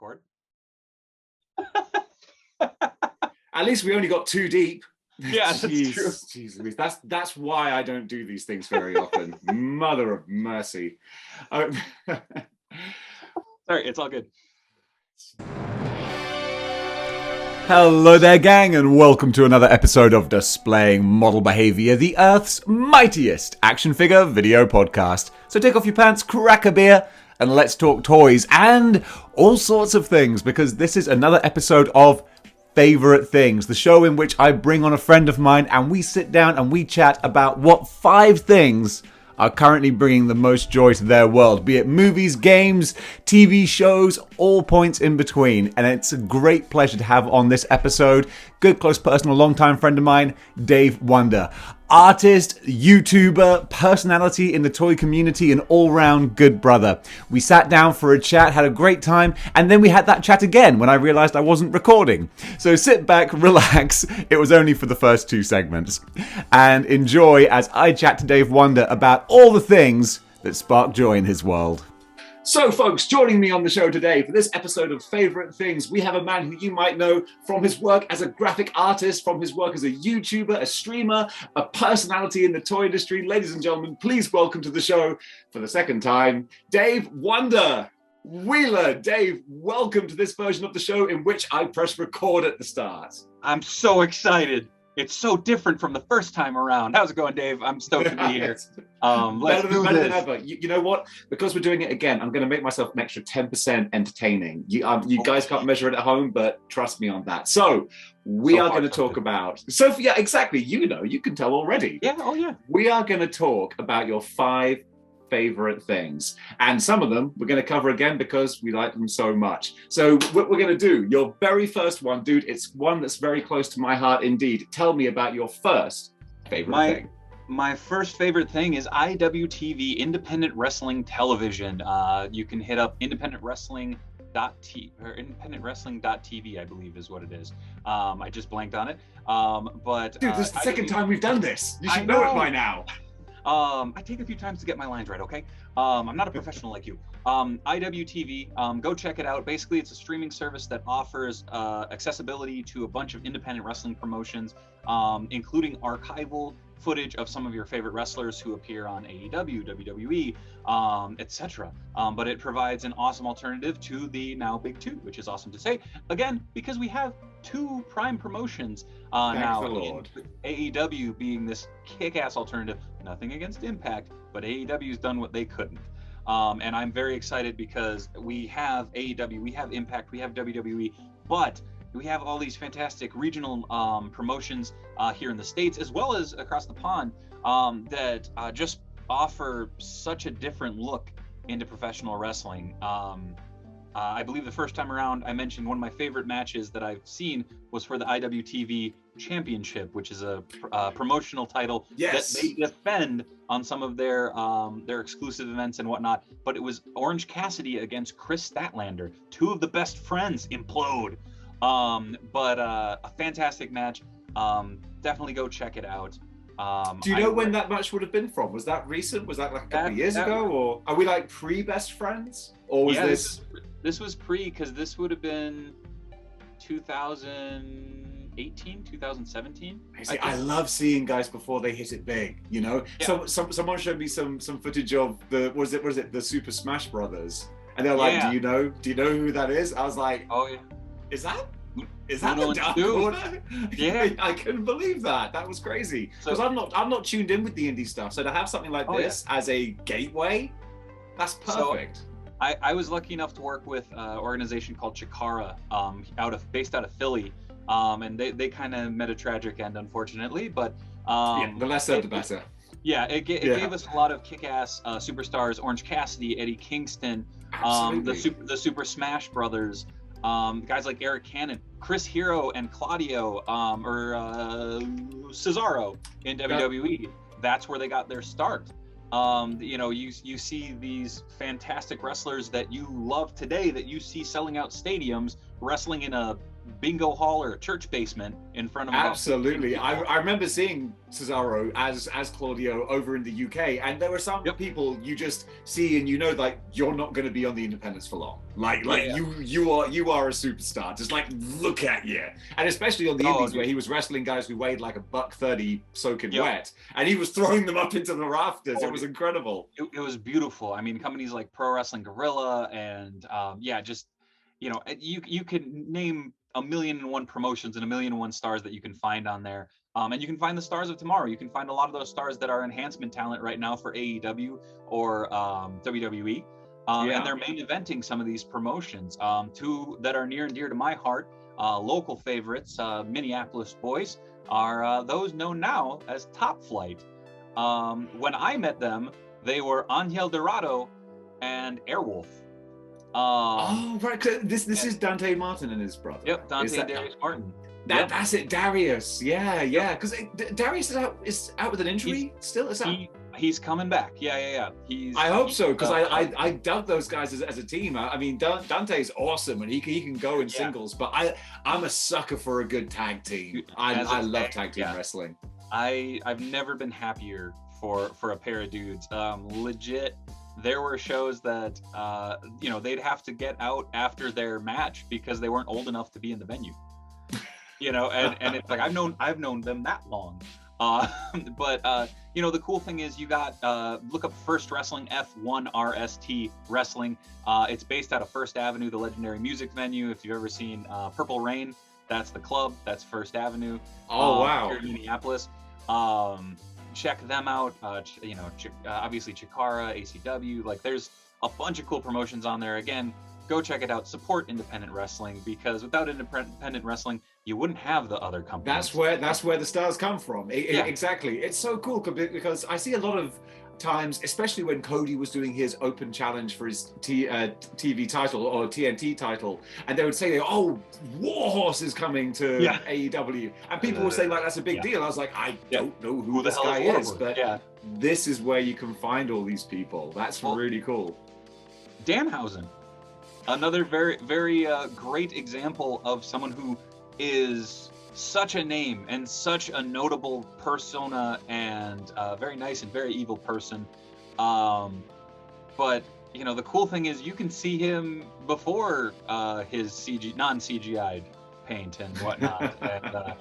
record. At least we only got too deep. Yeah, that's true. Jeez, that's why I don't do these things very often. Mother of mercy. Sorry, it's all good. Hello there, gang, and welcome to another episode of Displaying Model Behaviour, the Earth's mightiest action figure video podcast. So take off your pants, crack a beer, and let's talk toys and all sorts of things, because this is another episode of Favourite Things, the show in which I bring on a friend of mine and we sit down and we chat about what 5 things are currently bringing the most joy to their world, be it movies, games, TV shows, all points in between. And it's a great pleasure to have on this episode good, close, personal, long-time friend of mine, Dave Wonder. Artist, YouTuber, personality in the toy community, and all-round good brother. We sat down for a chat, had a great time, and then we had that chat again when I realised I wasn't recording. So sit back, relax, it was only for the first 2 segments, and enjoy as I chat to Dave Wonder about all the things that spark joy in his world. So, folks, joining me on the show today for this episode of Favourite Things, we have a man who you might know from his work as a graphic artist, from his work as a YouTuber, a streamer, a personality in the toy industry. Ladies and gentlemen, please welcome to the show for the second time, Dave Wonder. Wheeler. Dave, welcome to this version of the show in which I press record at the start. I'm so excited. It's so different from the first time around. How's it going, Dave? I'm stoked to be here. Let's do better this. than ever. You know what? Because we're doing it again, I'm going to make myself an extra 10% entertaining. You guys can't measure it at home, but trust me on that. So we are going to talk about... So, yeah, exactly. You know, you can tell already. Yeah, oh yeah. We are going to talk about your 5 favorite things, and some of them we're going to cover again because we like them so much. So what we're going to do, your very first one, dude, it's one that's very close to my heart indeed. Tell me about your first favorite thing. My first favorite thing is IWTV, Independent Wrestling Television. You can hit up independentwrestling.tv, I believe is what it is. I just blanked on it. But dude, this is the second time we've done this. You should know it by now. I take a few times to get my lines right, okay? I'm not a professional like you. IWTV, go check it out. Basically, it's a streaming service that offers accessibility to a bunch of independent wrestling promotions, including archival footage of some of your favorite wrestlers who appear on AEW, WWE, etc. But it provides an awesome alternative to the now Big 2, which is awesome to say. Again, because we have 2 prime promotions now, AEW being this kick-ass alternative. Nothing against Impact, but AEW's done what they couldn't. And I'm very excited because we have AEW, we have Impact, we have WWE, but we have all these fantastic regional promotions here in the States, as well as across the pond, that just offer such a different look into professional wrestling. I believe the first time around I mentioned one of my favorite matches that I've seen was for the IWTV Championship, which is a promotional title that they defend on some of their exclusive events and whatnot. But it was Orange Cassidy against Chris Statlander, 2 of the best friends implode. But a fantastic match. Definitely go check it out. Do you know when that match would have been from? Was that recent? Was that like a couple of years ago? Or are we like pre-best friends? Or was this was pre, because this would have been 2018, 2017. I love seeing guys before they hit it big, you know? Yeah. So someone showed me some footage of the what is it the Super Smash Brothers, and they're like, do you know who that is? I was like, oh yeah, is that the Dark Order? Yeah, I couldn't believe that. That was crazy, because I'm not tuned in with the indie stuff, so to have something like this as a gateway, that's perfect. So, I was lucky enough to work with an organization called Chikara, based out of Philly, and they kind of met a tragic end, unfortunately. But the less said, the better. Yeah, it gave us a lot of kick-ass superstars: Orange Cassidy, Eddie Kingston, the Super Smash Brothers, guys like Eric Cannon, Chris Hero, and Claudio, or Cesaro in WWE. That's where they got their start. You see these fantastic wrestlers that you love today that you see selling out stadiums, wrestling in a bingo hall or a church basement in front of absolutely. I remember seeing Cesaro as Claudio over in the UK, and there were some people you just see and you know, like, you're not going to be on the independents for long. You are a superstar. Just like, look at you. And especially on the indies, where he was wrestling guys who weighed like $130 soaking wet, and he was throwing them up into the rafters. It was incredible. It was beautiful. I mean, companies like Pro Wrestling Guerrilla and just, you know, you can name 1,000,001 promotions and 1,000,001 stars that you can find on there. And you can find the stars of tomorrow. You can find a lot of those stars that are enhancement talent right now for AEW or WWE. And they're main eventing some of these promotions. Two that are near and dear to my heart, local favorites, Minneapolis boys, are those known now as Top Flight. When I met them, they were Angel Dorado and Airwolf. Right. This is Dante Martin and his brother. Yep, Dante and Darius Martin. That's it, Darius. Yeah. Because Darius is out with an injury still. Is that? He's coming back. Yeah. I hope so, because I dug those guys as a team. I mean, Dante's awesome and he can go in singles, but I'm a sucker for a good tag team. I love tag team wrestling. I've never been happier for a pair of dudes. Legit. There were shows that they'd have to get out after their match because they weren't old enough to be in the venue. And it's like I've known them that long. But the cool thing is you got look up First Wrestling, F1 RST Wrestling. It's based out of First Avenue, the legendary music venue. If you've ever seen Purple Rain, that's the club. That's First Avenue. Oh wow! Here in Minneapolis. Check them out. Obviously Chikara, ACW. Like, there's a bunch of cool promotions on there. Again, go check it out. Support independent wrestling, because without independent wrestling, you wouldn't have the other companies. That's where the stars come from. Exactly. It's so cool because I see a lot of times, especially when Cody was doing his open challenge for his TV title or TNT title, and they would say, "Oh, Warhorse is coming to AEW," and people would say, like, that's a big deal. I was like, I don't know who this guy is, but this is where you can find all these people. That's really cool. Danhausen, another very, very great example of someone who is such a name and such a notable persona, and very nice and very evil person. But the cool thing is you can see him before his non-CGI'd paint and whatnot and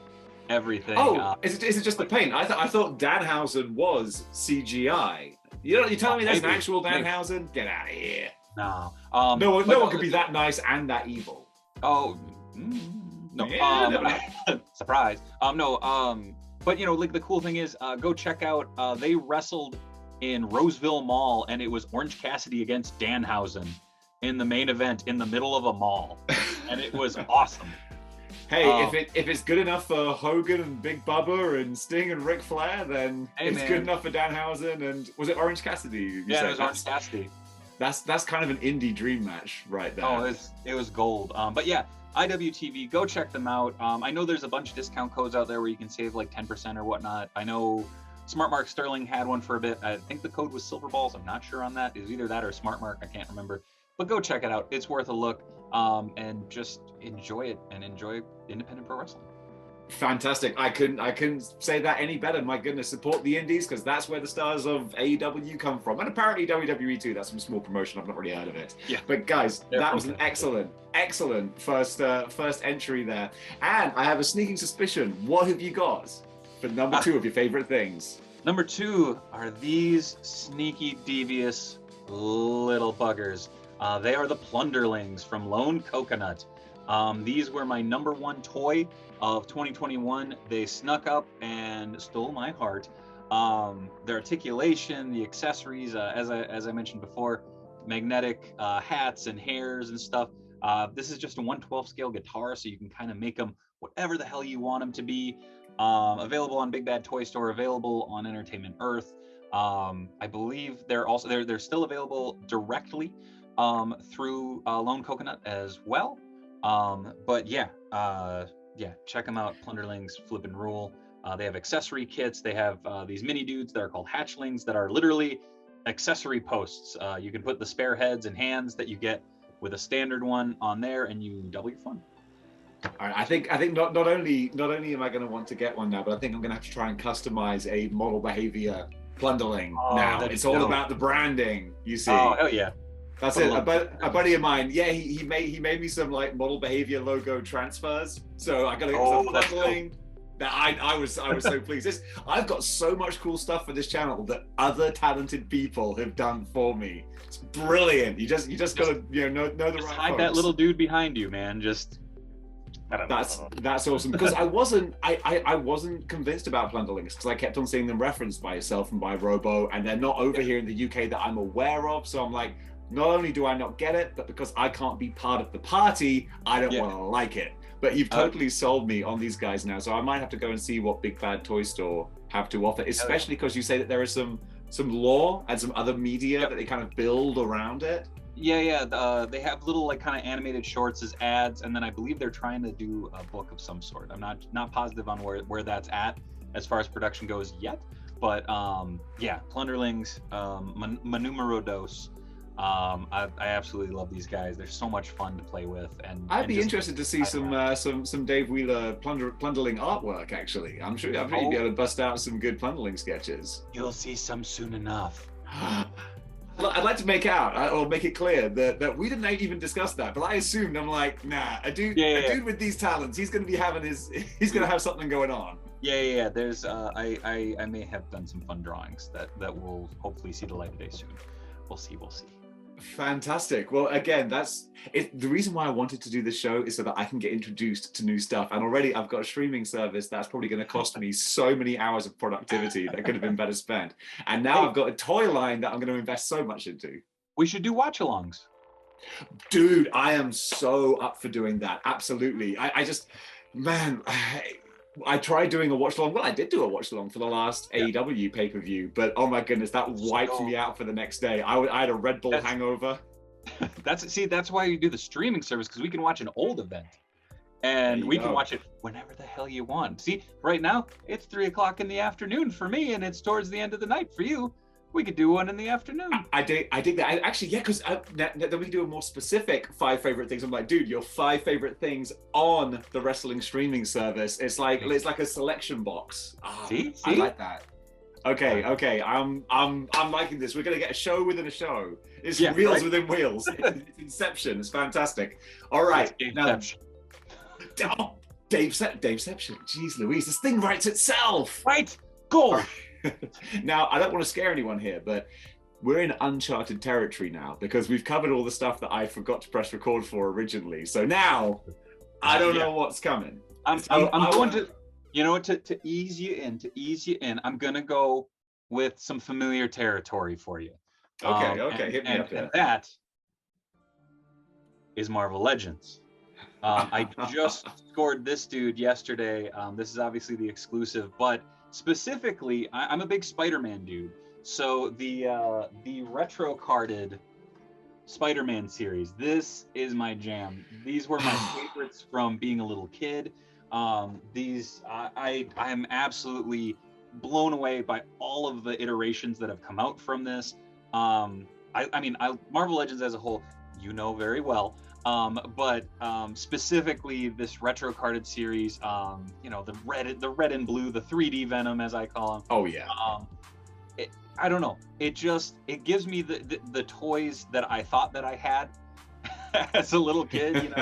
everything. Is it just the paint? I thought Danhausen was CGI. You're telling me that's an actual Danhausen? Get out of here. No. No one could be that nice and that evil. No, surprise. But like, the cool thing is, go check out, they wrestled in Roseville Mall, and it was Orange Cassidy against Danhausen in the main event in the middle of a mall, and it was awesome. Hey, if it's good enough for Hogan and Big Bubba and Sting and Ric Flair, then it's good enough for Danhausen and was it Orange Cassidy? It was Orange Cassidy. That's kind of an indie dream match right there. It was gold. But yeah, IWTV, go check them out. I know there's a bunch of discount codes out there where you can save like 10% or whatnot. I know Smart Mark Sterling had one for a bit. I think the code was Silver Balls. I'm not sure on that. It was either that or Smart Mark. I can't remember. But go check it out. It's worth a look. And just enjoy it and enjoy independent pro wrestling. Fantastic. I couldn't say that any better. My goodness, support the indies, because that's where the stars of AEW come from, and apparently WWE too. That's some small promotion. I've not really heard of it. Yeah. But guys, that was an excellent first entry there. And I have a sneaking suspicion. What have you got for number 2 of your favorite things? Number 2 are these sneaky, devious little buggers. They are the Plunderlings from Lone Coconut. These were my number 1 toy of 2021. They snuck up and stole my heart. Their articulation, the accessories, as I mentioned before, magnetic hats and hairs and stuff. This is just a 1/12 scale guitar, so you can kind of make them whatever the hell you want them to be. Available on Big Bad Toy Store, available on Entertainment Earth. I believe they're still available directly through Lone Coconut as well. But check them out. Plunderlings flippin' rule. They have accessory kits. They have these mini dudes that are called hatchlings that are literally accessory posts. You can put the spare heads and hands that you get with a standard one on there, and you double your fun. All right, I think not only am I going to want to get one now, but I think I'm going to have to try and customize a model behavior plunderling now. It's all about the branding, you see. Oh, hell yeah. That's it. A buddy of mine, yeah, he made me some like model behavior logo transfers. So I got to get some plunderling. That I was so pleased. I've got so much cool stuff for this channel that other talented people have done for me. It's brilliant. You just got to know the right. Hide folks. that little dude behind you, man. That's awesome, because I wasn't convinced about plunderlings because I kept on seeing them referenced by yourself and by Robo, and they're not over here in the UK that I'm aware of. So I'm like, not only do I not get it, but because I can't be part of the party, I don't want to like it. But you've totally sold me on these guys now, so I might have to go and see what Big Bad Toy Store have to offer, especially because you say that there is some lore and some other media that they kind of build around it. Yeah. They have little like kind of animated shorts as ads, and then I believe they're trying to do a book of some sort. I'm not positive on where that's at as far as production goes yet, but Plunderlings, Manumero Dos. I absolutely love these guys. They're so much fun to play with, and I'd be interested to see some Dave Wheeler plunderling artwork. Actually, I'm sure you'd be able to bust out some good plunderling sketches. You'll see some soon enough. I'd like to make it clear that we didn't even discuss that, but I assumed, I'm like, nah, a dude with these talents, he's going to have something going on. Yeah. There's I may have done some fun drawings that will hopefully see the light of day soon. We'll see. Fantastic. Well, again, that's it. The reason why I wanted to do this show is so that I can get introduced to new stuff. And already I've got a streaming service that's probably going to cost me so many hours of productivity that could have been better spent. And now I've got a toy line that I'm going to invest so much into. We should do watch-alongs. Dude, I am so up for doing that. Absolutely. I tried doing a watch along. Well, I did do a watch along for the last AEW pay-per-view, but oh my goodness, that wiped me out for the next day. I had a Red Bull hangover. That's why you do the streaming service, because we can watch an old event, and we can watch it whenever the hell you want. See, right now it's 3:00 in the afternoon for me, and it's towards the end of the night for you. We could do one in the afternoon. I dig that. Actually, yeah, because then we do a more specific 5 favorite things. I'm like, dude, your 5 favorite things on the wrestling streaming service. It's like a selection box. See? I like that. Okay. I'm liking this. We're gonna get a show within a show. It's wheels within wheels. It's Inception. It's fantastic. All right. Daveception. Jeez Louise, this thing writes itself. Right. Go. Now, I don't want to scare anyone here, but we're in uncharted territory now because we've covered all the stuff that I forgot to press record for originally. So now, I don't know what's coming. I'm going to, to ease you in, I'm going to go with some familiar territory for you. Okay, hit me up there. And that is Marvel Legends. I just scored this dude yesterday. This is obviously the exclusive, but specifically, I'm a big Spider-Man dude. So the retro carded Spider-Man series, this is my jam. These were my favorites from being a little kid. I am absolutely blown away by all of the iterations that have come out from this. Marvel Legends as a whole, very well. But specifically this retro carded series, the red and blue, the 3D Venom as I call them. Oh yeah. I don't know. It gives me the toys that I thought that I had as a little kid. You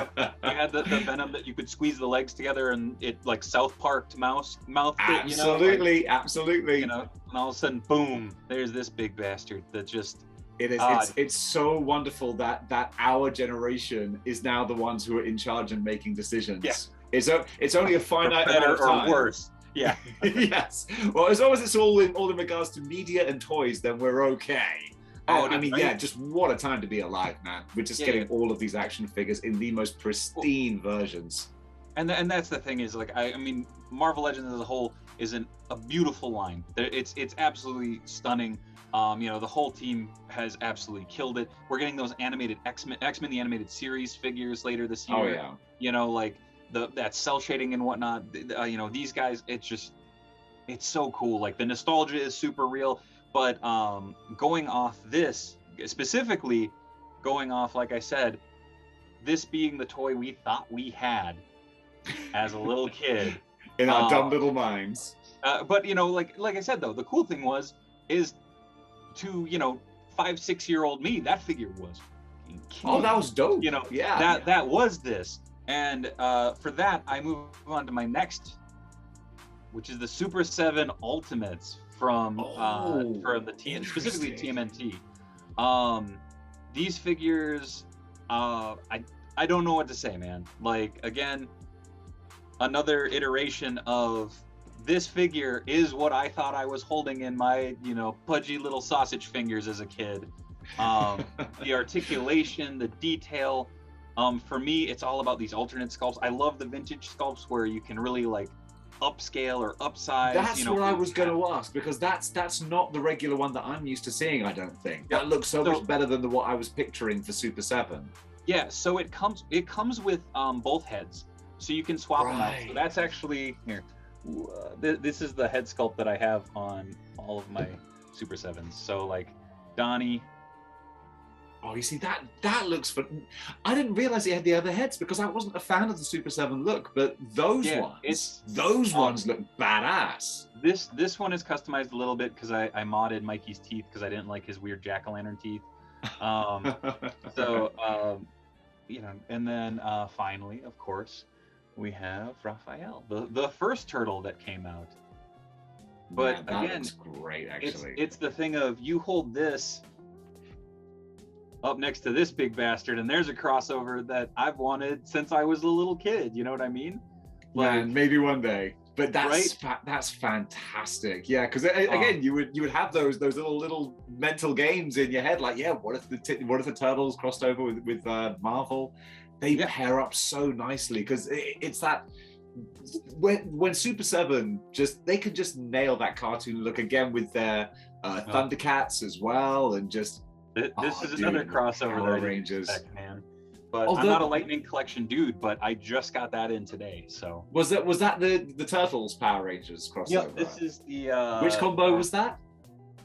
had the Venom that you could squeeze the legs together and it like South Park mouth. Absolutely. And all of a sudden, boom! There's this big bastard that just. It is. It's so wonderful that our generation is now the ones who are in charge and making decisions. Yeah. It's only a finite amount of time. Or worse. Yeah. Yes. Well, as long as it's all in regards to media and toys, then we're okay. Just what a time to be alive, man. We're just getting all of these action figures in the most pristine versions. And that's the thing is, Marvel Legends as a whole is a beautiful line. It's absolutely stunning. The whole team has absolutely killed it. We're getting those animated X-Men the animated series figures later this year. Oh yeah. That cell shading and whatnot. These guys, it's so cool. Like the nostalgia is super real. But going off this specifically, like I said, this being the toy we thought we had, as a little kid. In our dumb little minds. But you know, like I said though, the cool thing is to, you know, 5-6-year-old me, that figure was key. Oh, that was dope. You know, that was this. And for that, I move on to my next, which is the Super 7 Ultimates from the specifically TMNT. These figures, I don't know what to say, man. Like, again, another iteration of this figure is what I thought I was holding in my, you know, pudgy little sausage fingers as a kid. The articulation, the detail. For me, it's all about these alternate sculpts. I love the vintage sculpts where you can really like upscale or upsize. That's what I was going to ask, because that's not the regular one that I'm used to seeing, I don't think. That looks so much better than what I was picturing for Super 7. Yeah, so it comes with both heads. So you can swap them out. So that's actually, here. This is the head sculpt that I have on all of my Super 7s. So like Donnie. Oh, you see, that looks fun. I didn't realize it had the other heads because I wasn't a fan of the Super 7 look, but those ones look badass. This one is customized a little bit because I modded Mikey's teeth because I didn't like his weird jack-o'-lantern teeth. You know, and then finally, of course, we have Raphael, the first turtle that came out. But that again, looks great, actually. It's the thing of you hold this up next to this big bastard, and there's a crossover that I've wanted since I was a little kid. You know what I mean? Like, man, maybe one day. But that's that's fantastic. Yeah, because again, you would have those little mental games in your head, like, yeah, what if the turtles crossed over with Marvel? They pair up so nicely because it's that when Super 7 they can just nail that cartoon look again with their Thundercats as well, and just. This is another crossover that I didn't expect, man. But I'm not a Lightning Collection dude, but I just got that in today. So was that the Turtles Power Rangers crossover? Yep, this is the which combo was that?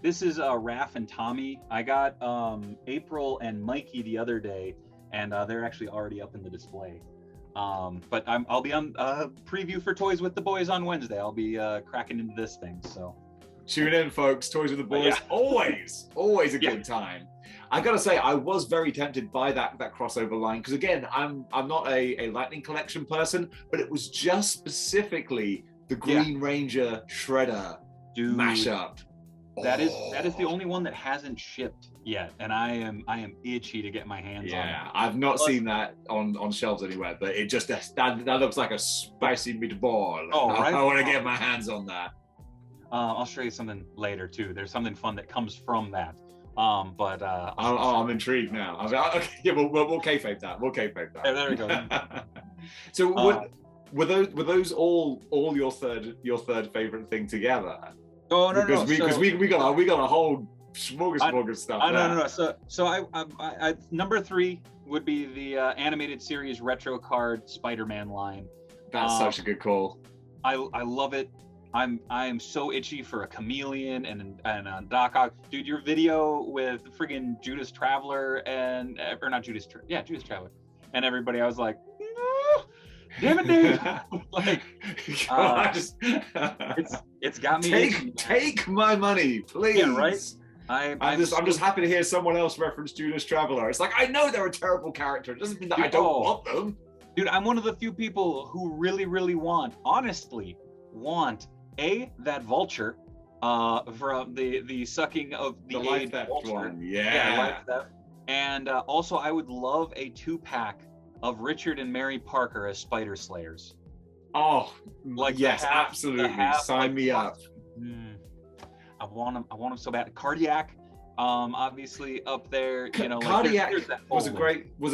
This is Raph and Tommy. I got April and Mikey the other day, and they're actually already up in the display. But I'll be on preview for Toys with the Boys on Wednesday. I'll be cracking into this thing. So tune in, folks. Toys with the Boys, always a good time. I gotta say, I was very tempted by that crossover line because again, I'm not a Lightning Collection person, but it was just specifically the Green Ranger Shredder mashup. That is the only one that hasn't shipped yet, and I am itchy to get my hands on it. Yeah, I've not seen that on shelves anywhere, but it just that looks like a spicy meatball. Oh, right? I want to get my hands on that. I'll show you something later too. There's something fun that comes from that. I'm intrigued now. Okay, yeah, we'll kayfabe that. Yeah, there we go. So were those all your third favorite thing together? Oh no, because we got a whole smorgasbord of stuff. No. So I number 3 would be the animated series retro card Spider-Man line. That's such a good call. I love it. I am so itchy for a Chameleon and a Doc Ock. Dude, your video with friggin' Judas Traveler Judas Traveler and everybody, I was like, no, damn it, dude. Like, it's got me. Take my money, please. Yeah, right. I'm just happy to hear someone else reference Judas Traveler. It's like, I know they're a terrible character. It doesn't mean that I don't want them. Dude, I'm one of the few people who really honestly want that vulture from the sucking of the life theft vulture. One. Life theft. And also I would love a 2-pack of Richard and Mary Parker as Spider Slayers. Oh, like yes, absolutely. Sign me up. I want them so bad. Cardiac, obviously up there. You know, Cardiac was a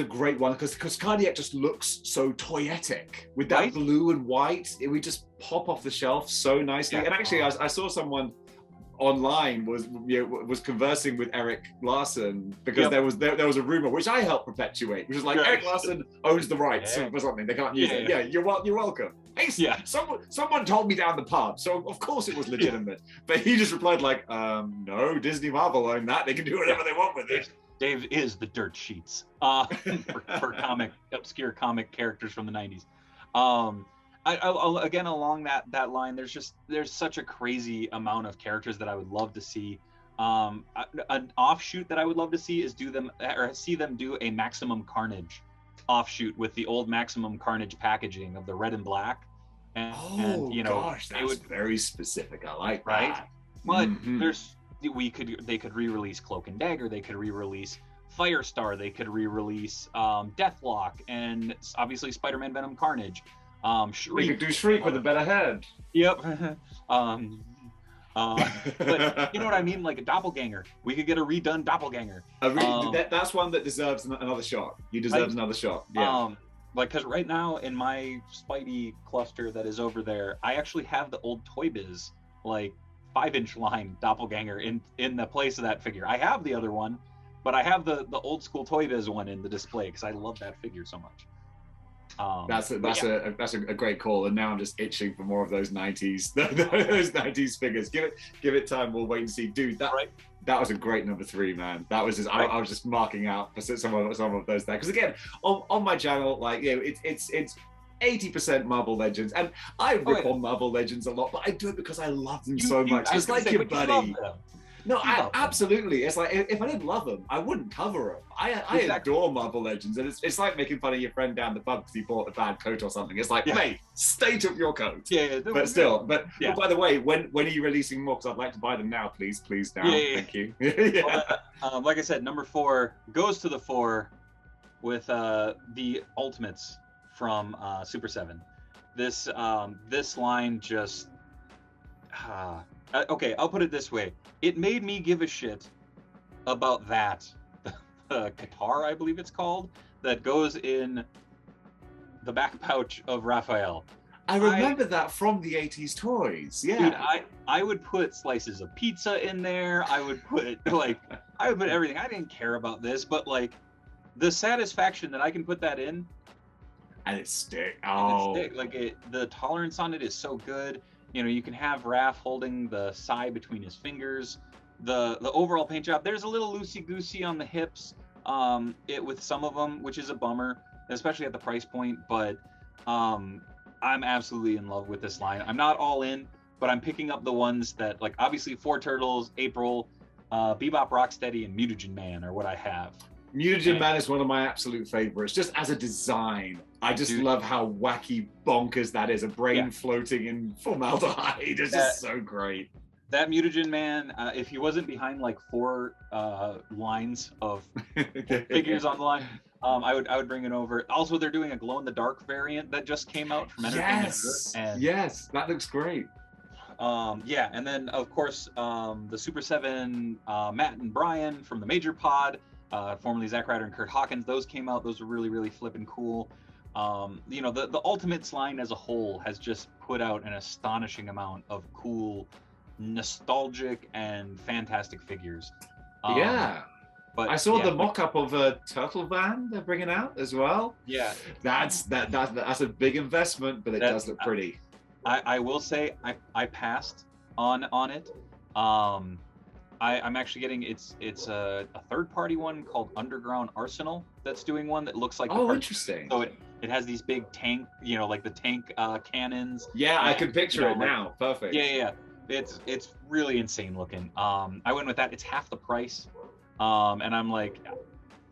great one because Cardiac just looks so toyetic with that blue and white. It would just pop off the shelf so nicely. And actually, I saw someone online was conversing with Eric Larson because there was a rumor which I helped perpetuate, which is like Eric Larson owns the rights for something, they can't use it. Yeah, you're welcome. Hey, someone told me down the pub, so of course it was legitimate. But he just replied like, no, Disney Marvel own that. They can do whatever they want with it. Dave is the dirt sheets for obscure comic characters from the 90s. I'll again along that line. There's such a crazy amount of characters that I would love to see. An offshoot that I would love to see is see them do a Maximum Carnage offshoot with the old Maximum Carnage packaging of the red and black. And you know, gosh, that's very specific. I like right? that. But they could re-release Cloak and Dagger, they could re-release Firestar, they could re-release Deathlock, and obviously Spider-Man Venom Carnage. We could do Shriek with a better head. Yep. But you know what I mean, like a doppelganger. We could get a redone doppelganger. That's one that deserves another shot. He deserves another shot. Yeah. Like, because right now in my Spidey cluster that is over there, I actually have the old Toy Biz, like 5-inch line doppelganger in the place of that figure. I have the other one, but I have the old school Toy Biz one in the display because I love that figure so much. That's a great call, and now I'm just itching for more of those 90s those 90s figures. Give it time. We'll wait and see, dude. That was a great number 3, man. That was just I was just marking out for some of those there, because again on my channel, like, you know, it's 80% Marvel Legends, and I rip on Marvel Legends a lot, but I do it because I love them so much. It's like your buddy. No, absolutely. It's like, if I didn't love them, I wouldn't cover them. I adore Marvel Legends, and it's like making fun of your friend down the pub because he bought a bad coat or something. It's like, mate, state of your coat. Yeah. But still, but by the way, when are you releasing more? Because I'd like to buy them now, please now. Thank you. Well, like I said, number 4 goes to the 4 with the Ultimates from Super 7. This line just. Okay, I'll put it this way. It made me give a shit about that. The Qatar, I believe it's called, that goes in the back pouch of Raphael. I remember that from the 80s toys. Yeah. Dude, I would put slices of pizza in there. I would put everything. I didn't care about this, but like the satisfaction that I can put that in. And it stick. The tolerance on it is so good. You know, you can have Raph holding the sai between his fingers. The overall paint job, there's a little loosey-goosey on the hips with some of them, which is a bummer, especially at the price point. But I'm absolutely in love with this line. I'm not all in, but I'm picking up the ones that, like, obviously 4 Turtles, April, Bebop Rocksteady, and Mutagen Man are what I have. Mutagen Man is one of my absolute favorites, just as a design. I just love how wacky bonkers that is. A brain floating in formaldehyde. It's just so great. That Mutagen Man, if he wasn't behind like 4 lines of figures on the line, I would bring it over. Also, they're doing a glow-in-the-dark variant that just came out from Entertainment. Yes, that looks great. And then of course the Super 7 Matt and Brian from the Major Pod, formerly Zack Ryder and Kurt Hawkins, those came out. Those were really, really flippin' cool. You know, the Ultimates line as a whole has just put out an astonishing amount of cool, nostalgic, and fantastic figures. But I saw the mock-up of a Turtle Van they're bringing out as well. Yeah, that's a big investment, but it does look pretty. I will say I passed on it. I'm actually getting it's a third-party one called Underground Arsenal that's doing one that looks like interesting. So it has these big tank, you know, like the tank cannons. Yeah, I can picture it now. Perfect. Yeah. It's really insane looking. I went with that. It's half the price. And I'm like,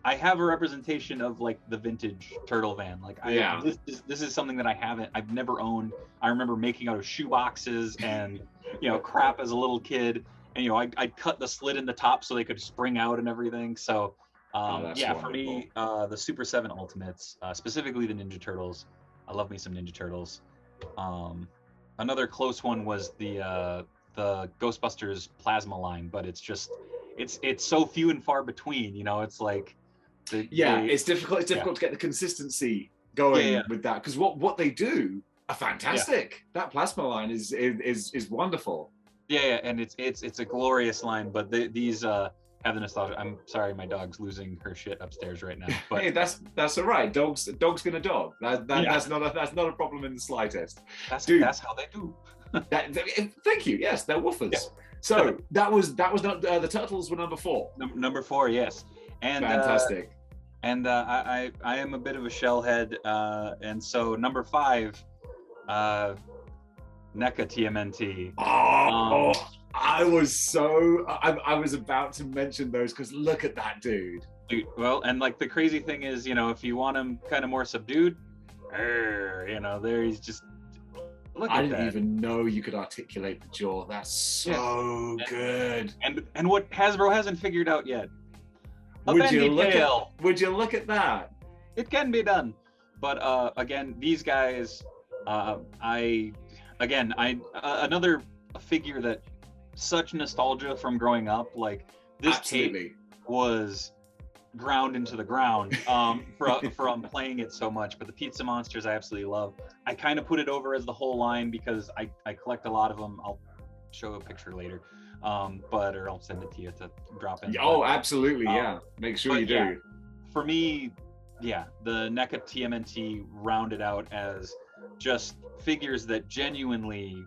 I have a representation of like the vintage Turtle Van. Like, this is something that I've never owned. I remember making out of shoe boxes and, you know, crap as a little kid. And, you know, I'd cut the slit in the top so they could spring out and everything. So, for me, the Super 7 Ultimates, specifically the Ninja Turtles. I love me some Ninja Turtles. Another close one was the Ghostbusters plasma line, but it's so few and far between. You know, it's like it's difficult. It's difficult to get the consistency going with that, because what they do are fantastic. That plasma line is wonderful. Yeah, and it's a glorious line, but these have the nostalgia. I'm sorry, my dog's losing her shit upstairs right now. But hey, that's all right. Dog's gonna dog. That's not a problem in the slightest. That's how they do. Thank you. Yes, they're woofers. Yeah. So that was not the Turtles were number 4. Number 4, yes. And fantastic. And I am a bit of a shellhead, and so number 5, Neca Tmnt. I was about to mention those because look at that dude. Well, and like the crazy thing is, if you want him kind of more subdued, there he's just. I didn't even know you could articulate the jaw. That's so good. And what Hasbro hasn't figured out yet. Would you look at that? It can be done, but again, these guys, another figure that such nostalgia from growing up. Like this tape was ground into the ground from playing it so much. But the Pizza Monsters I absolutely love. I kind of put it over as the whole line because I collect a lot of them. I'll show a picture later, or I'll send it to you to drop in. Oh, absolutely, yeah. Make sure you do. Yeah, for me, the Neca Tmnt rounded out as just figures that genuinely,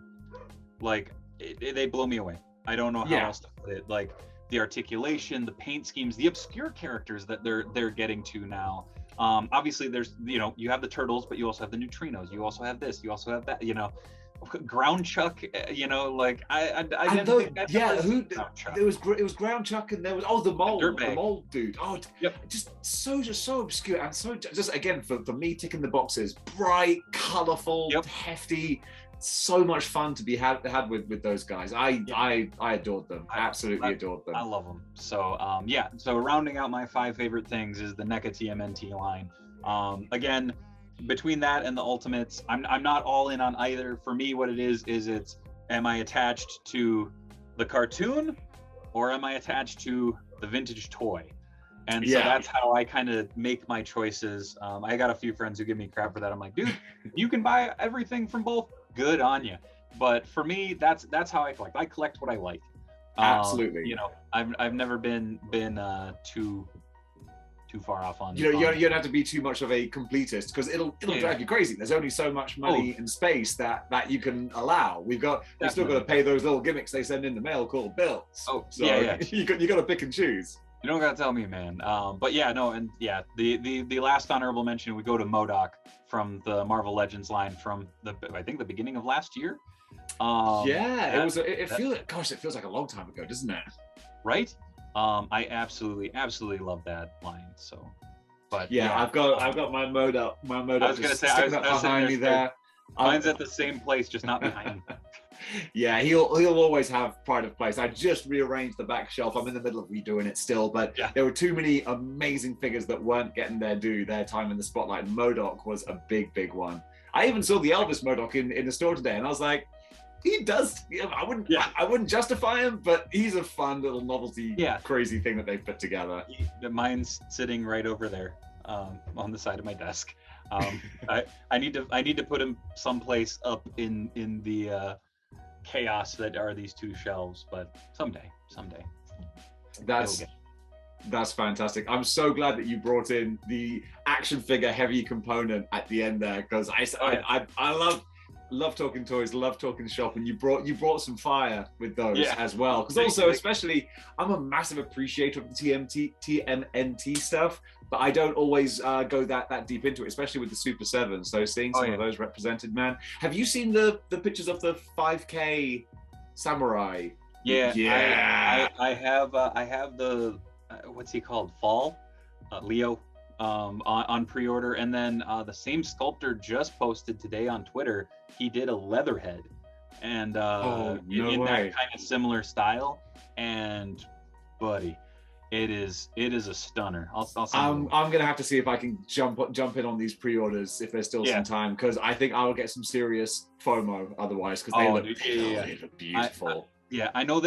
like, they blow me away. I don't know how else to put it. Like the articulation, the paint schemes, the obscure characters that they're getting to now. Obviously, there's you have the turtles, but you also have the neutrinos. You also have this. You also have that. Ground Chuck. Like I didn't think that it was Ground Chuck, and there was the mold dude. Just so obscure and so just again for me ticking the boxes. Bright, colorful, hefty. So much fun to be had with those guys. I adored them. Absolutely adored them. I love them. So so rounding out my 5 favorite things is the Neca Tmnt line. Again, between that and the Ultimates, I'm not all in on either. For me, what it is it's, am I attached to the cartoon or am I attached to the vintage toy? And so that's how I kind of make my choices. I got a few friends who give me crap for that. I'm like, dude, you can buy everything from both. Good on you. But for me, that's how I collect. I collect what I like. Absolutely. I've never been too far off on. You don't have to be too much of a completist because it'll drive you crazy. There's only so much money and space that you can allow. We've still got to pay those little gimmicks they send in the mail called bills. You got to pick and choose. You don't gotta tell me, man. The last honorable mention, we go to MODOK from the Marvel Legends line from I think the beginning of last year. It feels like a long time ago, doesn't it? Right? I absolutely love that line. So, but I've got my MODOK. I was gonna say I was behind me there. Mine's at the same place, just not behind. Yeah, he'll always have pride of place. I just rearranged the back shelf. I'm in the middle of redoing it still, but there were too many amazing figures that weren't getting their time in the spotlight. MODOK was a big one. I even saw the Elvis MODOK in the store today, and I was like, he does. I wouldn't justify him, but he's a fun little novelty, crazy thing that they've put together. Mine's sitting right over there, on the side of my desk. I need to put him someplace up in the chaos that are these 2 shelves, but someday. That's fantastic. I'm so glad that you brought in the action figure heavy component at the end there, because I love talking toys, love talking shop, and you brought some fire with those as well. Because also, especially, I'm a massive appreciator of the TMNT stuff, but I don't always go that deep into it, especially with the Super 7. So seeing some of those represented, man. Have you seen the pictures of the 5K Samurai? Yeah. I have the what's he called? Fall, Leo. On pre-order, and then the same sculptor just posted today on Twitter. He did a Leatherhead, and in that kind of similar style. And buddy, it is a stunner. I'm gonna have to see if I can jump in on these pre-orders if there's still some time, because I think I will get some serious FOMO otherwise, because they look beautiful. I know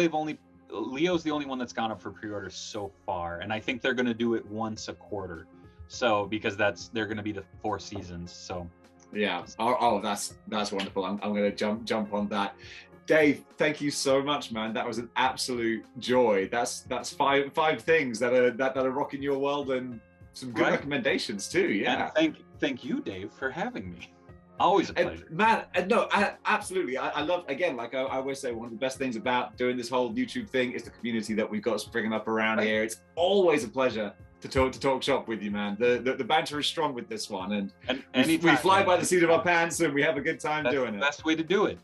Leo's the only one that's gone up for pre-order so far, and I think they're gonna do it once a quarter. So because they're going to be the 4 seasons. So that's wonderful. I'm going to jump on that. Dave, thank you so much, man. That was an absolute joy. That's 5 things that are rocking your world, and some good recommendations too. Yeah. And thank you, Dave, for having me. Always a pleasure, man. Absolutely. I love, again, like I always say, one of the best things about doing this whole YouTube thing is the community that we've got springing up around here. It's always a pleasure to talk shop with you, man. The banter is strong with this one, and anytime, we fly by the seat of our pants, and we have a good time doing it. That's the best way to do it.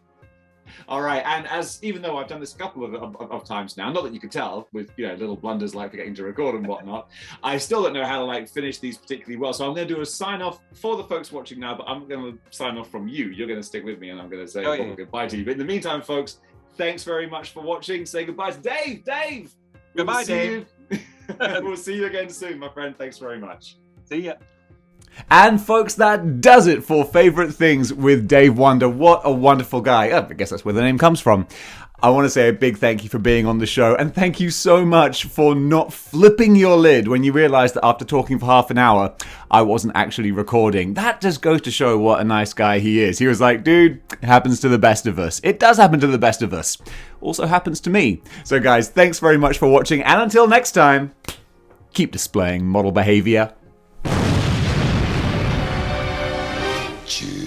All right, and even though I've done this a couple of times now, not that you could tell with little blunders like forgetting to record and whatnot, I still don't know how to like finish these particularly well. So I'm going to do a sign off for the folks watching now, but I'm going to sign off from you. You're going to stick with me, and I'm going to say goodbye to you. But in the meantime, folks, thanks very much for watching. Say goodbye to Dave. Dave. Goodbye, Dave. We'll see you again soon, my friend. Thanks very much. See ya. And folks, that does it for Favorite Things with Dave Wonder. What a wonderful guy. Oh, I guess that's where the name comes from. I want to say a big thank you for being on the show, and thank you so much for not flipping your lid when you realized that after talking for half an hour, I wasn't actually recording. That just goes to show what a nice guy he is. He was like, dude, it happens to the best of us. It does happen to the best of us. Also happens to me. So guys, thanks very much for watching, and until next time, keep displaying model behavior. Choose.